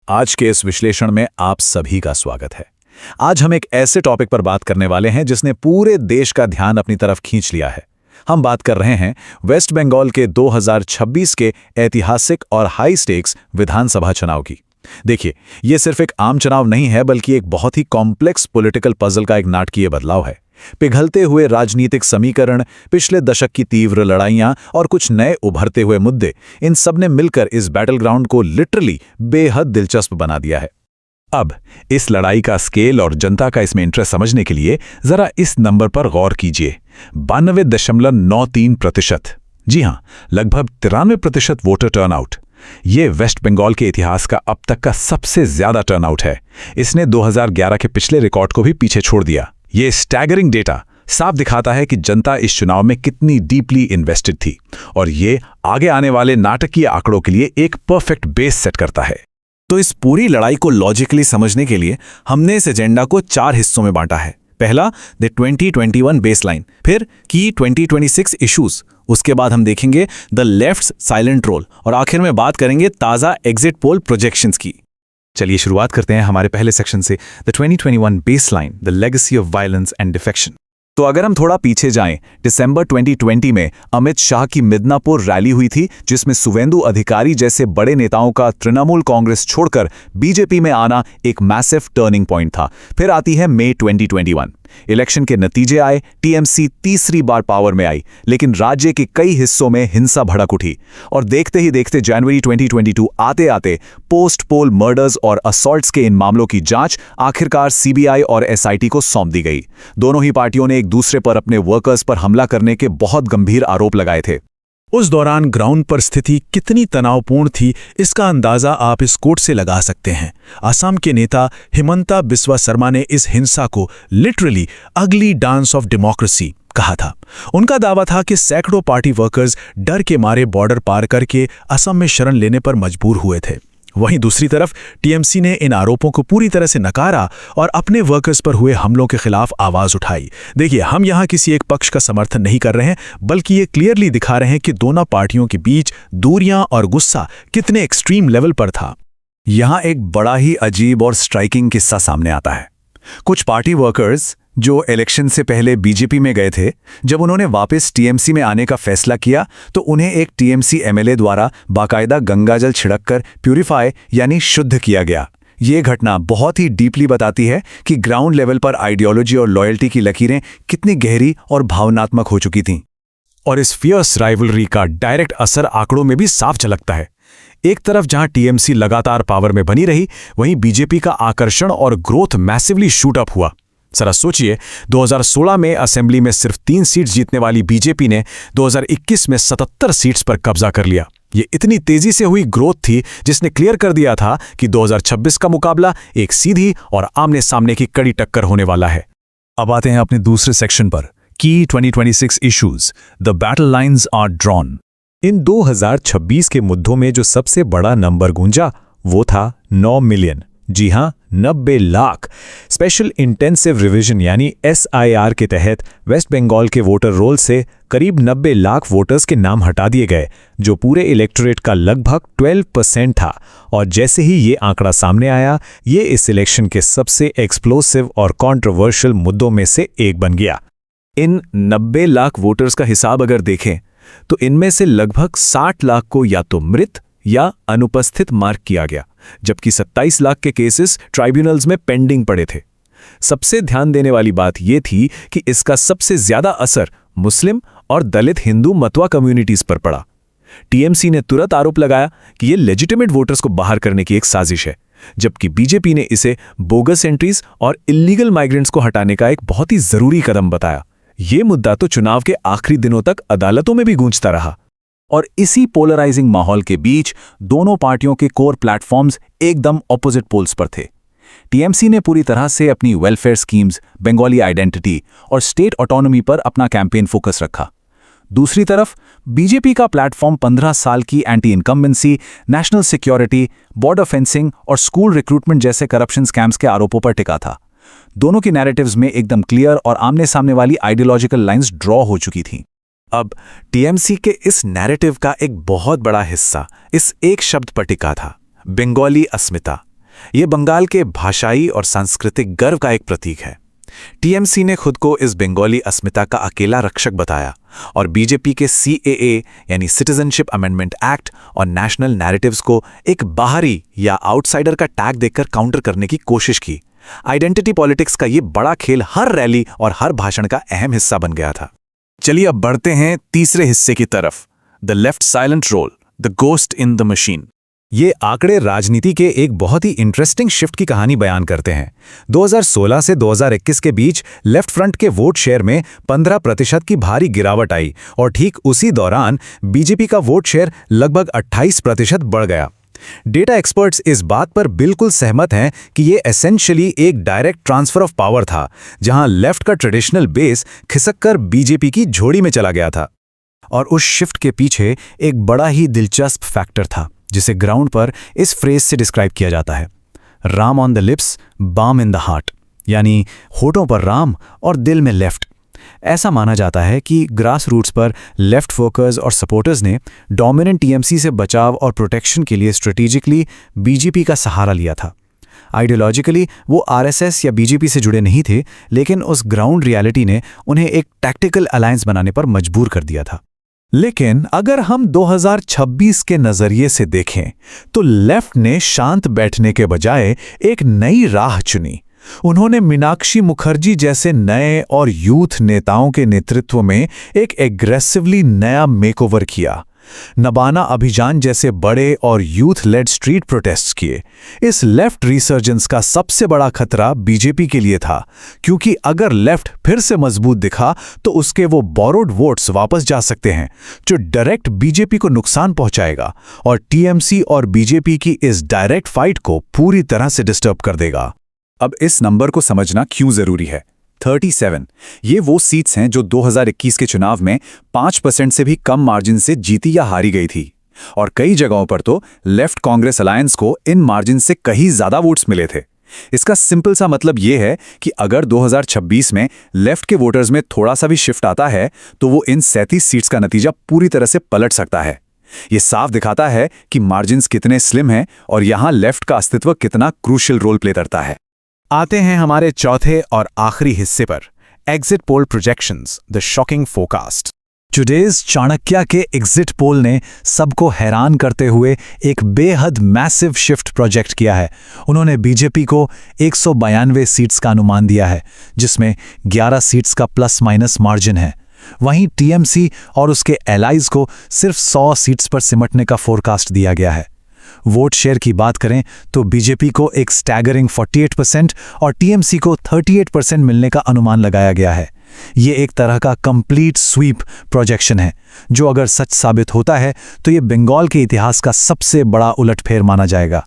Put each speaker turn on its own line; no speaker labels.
आज के इस विश्लेषण में आप सभी का स्वागत है। आज हम एक ऐसे टॉपिक पर बात करने वाले हैं जिसने पूरे देश का ध्यान अपनी तरफ खींच लिया है। हम बात कर रहे हैं वेस्ट बंगाल के 2026 के ऐतिहासिक और हाई स्टेक्स विधानसभा चुनाव की। देखिए, ये सिर्फ एक आम चुनाव नहीं है, बल्कि एक बहुत ही कॉम्प्लेक्स पॉलिटिकल पजल का एक नाटकीय बदलाव है। पिघलते हुए राजनीतिक समीकरण, पिछले दशक की तीव्र लड़ाइयां और कुछ नए उभरते हुए मुद्दे, इन सब ने मिलकर इस बैटल ग्राउंड को लिटरली बेहद दिलचस्प बना दिया है। अब इस लड़ाई का स्केल और जनता का इसमें इंटरेस्ट समझने के लिए जरा इस नंबर पर गौर कीजिए। 92.93%। जी हां, लगभग 93% वोटर टर्नआउट। ये वेस्ट बंगाल के इतिहास का अब तक का सबसे ज्यादा टर्नआउट है। इसने 2011 के पिछले रिकॉर्ड को भी पीछे छोड़ दिया। ये स्टैगरिंग डेटा साफ दिखाता है कि जनता इस चुनाव में कितनी डीपली इन्वेस्टेड थी, और ये आगे आने वाले नाटकीय आंकड़ों के लिए एक परफेक्ट बेस सेट करता है। तो इस पूरी लड़ाई को लॉजिकली समझने के लिए हमने इस एजेंडा को 4 हिस्सों में बांटा है। पहला, द 2021 बेसलाइन, फिर की 2026 इश्यूज, उसके बाद हम देखेंगे द लेफ्ट्स साइलेंट रोल, और आखिर में बात करेंगे ताज़ा एग्जिट पोल प्रोजेक्शंस की। चलिए शुरुआत करते हैं हमारे पहले सेक्शन से, the 2021 baseline, the legacy of violence and defection. तो अगर हम थोड़ा पीछे जाएं, दिसंबर 2020 में अमित शाह की मिदनापुर रैली हुई थी, जिसमें सुवेंदु अधिकारी जैसे बड़े नेताओं का तृणमूल कांग्रेस छोड़कर बीजेपी में आना एक मैसिव टर्निंग पॉइंट था। फिर आती है मई 2021। इलेक्शन के नतीजे आए, टीएमसी तीसरी बार पावर में आई, लेकिन राज्य के कई हिस्सों में हिंसा भड़क उठी, और देखते ही देखते जनवरी 2022 आते आते पोस्ट पोल मर्डर्स और असॉल्ट्स के इन मामलों की जांच आखिरकार सीबीआई और एसआईटी को सौंप दी गई। दोनों ही पार्टियों ने एक दूसरे पर अपने वर्कर्स पर हमला करने के बहुत गंभीर आरोप लगाए थे।
उस दौरान ग्राउंड पर स्थिति कितनी तनावपूर्ण थी, इसका अंदाजा आप इस कोट से लगा सकते हैं। असम के नेता हिमंता बिस्वा शर्मा ने इस हिंसा को लिटरली अगली डांस ऑफ डेमोक्रेसी कहा था। उनका दावा था कि सैकड़ों पार्टी वर्कर्स डर के मारे बॉर्डर पार करके असम में शरण लेने पर मजबूर हुए थे। वहीं दूसरी तरफ टीएमसी ने इन आरोपों को पूरी तरह से नकारा और अपने वर्कर्स पर हुए हमलों के खिलाफ आवाज उठाई। देखिए, हम यहां किसी एक पक्ष का समर्थन नहीं कर रहे हैं, बल्कि ये क्लियरली दिखा रहे हैं कि दोनों पार्टियों के बीच दूरियां और गुस्सा कितने एक्सट्रीम लेवल पर था।
यहां एक बड़ा ही अजीब और स्ट्राइकिंग किस्सा सामने आता है। कुछ पार्टी वर्कर्स जो इलेक्शन से पहले बीजेपी में गए थे, जब उन्होंने वापस टीएमसी में आने का फैसला किया, तो उन्हें एक टीएमसी एमएलए द्वारा बाकायदा गंगाजल छिड़ककर प्यूरिफाई यानी शुद्ध किया गया। ये घटना बहुत ही डीपली बताती है कि ग्राउंड लेवल पर आइडियोलॉजी और लॉयल्टी की लकीरें कितनी गहरी और भावनात्मक हो चुकी थीं।
और इस फियर्स राइवलरी का डायरेक्ट असर आंकड़ों में भी साफ झलकता है। एक तरफ जहां टीएमसी लगातार पावर में बनी रही, वहीं बीजेपी का आकर्षण और ग्रोथ मैसिवली शूट अप हुआ। जरा सोचिए, 2016 में असेंबली में सिर्फ 3 सीट्स जीतने वाली बीजेपी ने 2021 में 77 सीट्स पर कब्जा कर लिया। ये इतनी तेजी से हुई ग्रोथ थी जिसने क्लियर कर दिया था कि 2026 का मुकाबला एक सीधी और आमने सामने की कड़ी टक्कर होने वाला है।
अब आते हैं अपने दूसरे सेक्शन पर, की 2026 issues, the battle lines are drawn.
इन 2026 के मुद्दों में जो सबसे बड़ा नंबर गूंजा वो था 9 मिलियन। जी हां, 90 लाख। स्पेशल इंटेंसिव रिवीजन यानी एसआईआर के तहत वेस्ट बंगाल के वोटर रोल से करीब 90 लाख वोटर्स के नाम हटा दिए गए, जो पूरे इलेक्टोरेट का लगभग 12% था। और जैसे ही ये आंकड़ा सामने आया, ये इस इलेक्शन के सबसे एक्सप्लोसिव और कॉन्ट्रोवर्शियल मुद्दों में से एक बन गया।
इन 90 लाख वोटर्स का हिसाब अगर देखें, तो इनमें से लगभग 60 लाख को या तो मृत या अनुपस्थित मार्क किया गया, जबकि 27 लाख के केसेस ट्राइब्यूनल्स में पेंडिंग पड़े थे। सबसे ध्यान देने वाली बात यह थी कि इसका सबसे ज्यादा असर मुस्लिम और दलित हिंदू मतवा कम्युनिटीज पर पड़ा। टीएमसी ने तुरंत आरोप लगाया कि यह लेजिटिमेट वोटर्स को बाहर करने की एक साजिश है, जबकि बीजेपी ने इसे बोगस एंट्रीज और इल्लीगल माइग्रेंट्स को हटाने का एक बहुत ही जरूरी कदम बताया। यह मुद्दा तो चुनाव के आखिरी दिनों तक अदालतों में भी गूंजता रहा। और इसी पोलराइजिंग माहौल के बीच दोनों पार्टियों के कोर प्लेटफॉर्म्स एकदम ऑपोजिट पोल्स पर थे। टीएमसी ने पूरी तरह से अपनी वेलफेयर स्कीम्स, बंगाली आइडेंटिटी और स्टेट ऑटोनॉमी पर अपना कैंपेन फोकस रखा। दूसरी तरफ बीजेपी का प्लेटफॉर्म 15 साल की anti incumbency, national security, border fencing और स्कूल रिक्रूटमेंट जैसे करप्शन स्कैम्स के आरोपों पर टिका था। दोनों की नैरेटिव्स में एकदम क्लियर और आमने सामने वाली आइडियोलॉजिकल लाइंस ड्रॉ हो चुकी थीं।
अब टीएमसी के इस नैरेटिव का एक बहुत बड़ा हिस्सा इस एक शब्द पर टिका था, बंगाली अस्मिता।
ये बंगाल के भाषाई और सांस्कृतिक गर्व का एक प्रतीक है। टीएमसी ने खुद को इस बंगाली अस्मिता का अकेला रक्षक बताया और बीजेपी के CAA यानी सिटीजनशिप अमेंडमेंट एक्ट और नेशनल नैरेटिव्स को एक बाहरी या आउटसाइडर का टैग देकर काउंटर करने की कोशिश की। आइडेंटिटी पॉलिटिक्स का ये बड़ा खेल हर रैली और हर भाषण का अहम हिस्सा बन गया था।
चलिए अब बढ़ते हैं तीसरे हिस्से की तरफ, the left silent role, the ghost in the machine.
ये आंकड़े राजनीति के एक बहुत ही इंटरेस्टिंग शिफ्ट की कहानी बयान करते हैं। 2016 से 2021 के बीच लेफ्ट फ्रंट के वोट शेयर में 15% की भारी गिरावट आई और ठीक उसी दौरान बीजेपी का वोट शेयर लगभग 28% बढ़ गया। डेटा एक्सपर्ट्स इस बात पर बिल्कुल सहमत हैं कि ये एसेंशियली एक डायरेक्ट ट्रांसफर ऑफ पावर था, जहां लेफ्ट का ट्रेडिशनल बेस खिसककर बीजेपी की झोली में चला गया था। और उस शिफ्ट के पीछे एक बड़ा ही दिलचस्प फैक्टर था, जिसे ग्राउंड पर इस फ्रेज से डिस्क्राइब किया जाता है, Ram on the lips, balm in the heart, यानी होठों पर राम और दिल में लेफ्ट। ऐसा माना जाता है कि ग्रास रूट्स पर लेफ्ट फोकस और सपोर्टर्स ने डोमिनेंट टीएमसी से बचाव और प्रोटेक्शन के लिए स्ट्रेटेजिकली बीजेपी का सहारा लिया था। आइडियोलॉजिकली वो आरएसएस या बीजेपी से जुड़े नहीं थे, लेकिन उस ग्राउंड रियलिटी ने उन्हें एक टैक्टिकल अलायंस बनाने पर मजबूर कर दिया था।
लेकिन अगर हम 2026 के नजरिए से देखें तो लेफ्ट ने शांत बैठने के बजाय एक नई राह चुनी। उन्होंने मीनाक्षी मुखर्जी जैसे नए और यूथ नेताओं के नेतृत्व में एक एग्रेसिवली नया मेकओवर किया। नबाना अभियान जैसे बड़े और यूथ लेड स्ट्रीट प्रोटेस्ट्स किए। इस लेफ्ट रिसर्जेंस का सबसे बड़ा खतरा बीजेपी के लिए था, क्योंकि अगर लेफ्ट फिर से मजबूत दिखा तो उसके वो बोरोड वोट्स वापस जा सकते हैं, जो डायरेक्ट बीजेपी को नुकसान पहुंचाएगा और टीएमसी और बीजेपी की इस डायरेक्ट फाइट को पूरी तरह से डिस्टर्ब कर देगा। अब इस नंबर को समझना क्यों जरूरी है। 37 ये वो सीट्स हैं जो 2021 के चुनाव में 5% से भी कम मार्जिन से जीती या हारी गई थी, और कई जगहों पर तो लेफ्ट कांग्रेस अलायंस को इन मार्जिन से कहीं ज्यादा वोट्स मिले थे। इसका सिंपल सा मतलब ये है कि अगर 2026 में लेफ्ट के वोटर्स में थोड़ा सा भी शिफ्ट आता है तो वो इन 37 सीट्स का नतीजा पूरी तरह से पलट सकता है। ये साफ दिखाता है कि मार्जिन्स कितने स्लिम हैं और यहां लेफ्ट का अस्तित्व कितना क्रूशियल रोल प्ले करता है।
आते हैं हमारे चौथे और आखिरी हिस्से पर, exit poll projections, the shocking forecast.
Today's Chanakya के एग्जिट पोल ने सबको हैरान करते हुए एक बेहद मैसिव शिफ्ट प्रोजेक्ट किया है। उन्होंने बीजेपी को 192 सीट्स का अनुमान दिया है, जिसमें 11 सीट्स का प्लस माइनस मार्जिन है। वहीं टीएमसी और उसके एलाइज को सिर्फ 100 सीट्स पर सिमटने का फोरकास्ट दिया गया है। वोट शेयर की बात करें तो बीजेपी को एक स्टैगरिंग 48% और टीएमसी को 38% मिलने का अनुमान लगाया गया है। ये एक तरह का कंप्लीट स्वीप प्रोजेक्शन है, जो अगर सच साबित होता है तो ये बंगाल के इतिहास का सबसे बड़ा उलटफेर माना जाएगा।